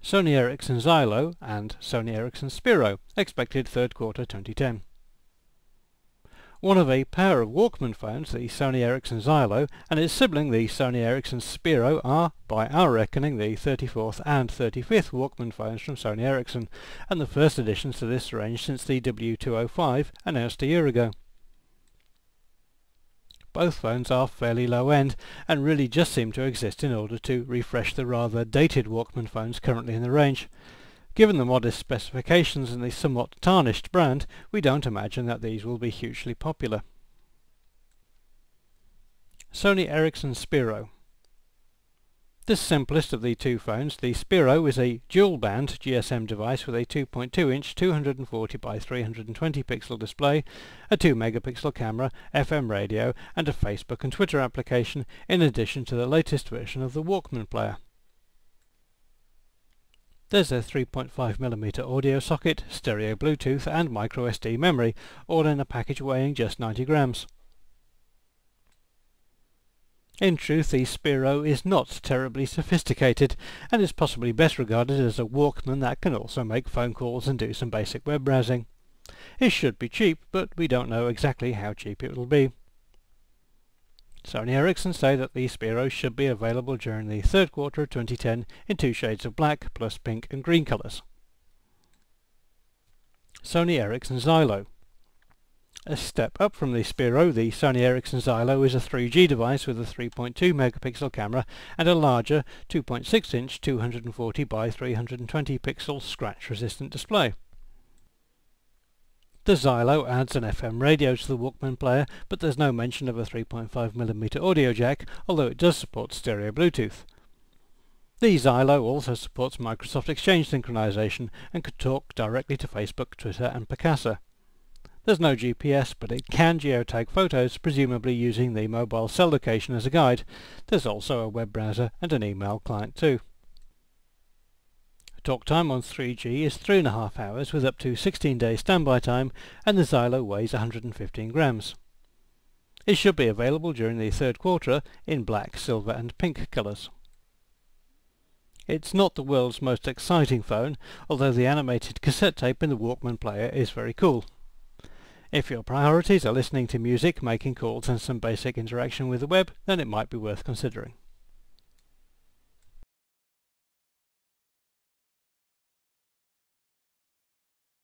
Sony Ericsson Zylo and Sony Ericsson Spiro, expected third quarter 2010. One of a pair of Walkman phones, the Sony Ericsson Zylo, and its sibling, the Sony Ericsson Spiro, are, by our reckoning, the 34th and 35th Walkman phones from Sony Ericsson, and the first additions to this range since the W205, announced a year ago. Both phones are fairly low-end, and really just seem to exist in order to refresh the rather dated Walkman phones currently in the range. Given the modest specifications and the somewhat tarnished brand, we don't imagine that these will be hugely popular. Sony Ericsson Spiro. This simplest of the two phones, the Spiro, is a dual-band GSM device with a 2.2-inch 240 by 320 pixel display, a 2-megapixel camera, FM radio, and a Facebook and Twitter application, in addition to the latest version of the Walkman player. There's a 3.5mm audio socket, stereo Bluetooth and microSD memory, all in a package weighing just 90 grams. In truth, the Spiro is not terribly sophisticated, and is possibly best regarded as a Walkman that can also make phone calls and do some basic web browsing. It should be cheap, but we don't know exactly how cheap it will be. Sony Ericsson say that the Spiro should be available during the third quarter of 2010 in two shades of black plus pink and green colours. Sony Ericsson Zylo. A step up from the Spiro, the Sony Ericsson Zylo is a 3G device with a 3.2 megapixel camera and a larger 2.6-inch 240 by 320 pixel scratch-resistant display. The Zylo adds an FM radio to the Walkman player, but there's no mention of a 3.5mm audio jack, although it does support stereo Bluetooth. The Zylo also supports Microsoft Exchange synchronization and could talk directly to Facebook, Twitter and Picasa. There's no GPS, but it can geotag photos, presumably using the mobile cell location as a guide. There's also a web browser and an email client too. Talk time on 3G is 3.5 hours with up to 16 days standby time, and the Zylo weighs 115 grams. It should be available during the third quarter in black, silver and pink colours. It's not the world's most exciting phone, although the animated cassette tape in the Walkman player is very cool. If your priorities are listening to music, making calls and some basic interaction with the web, then it might be worth considering.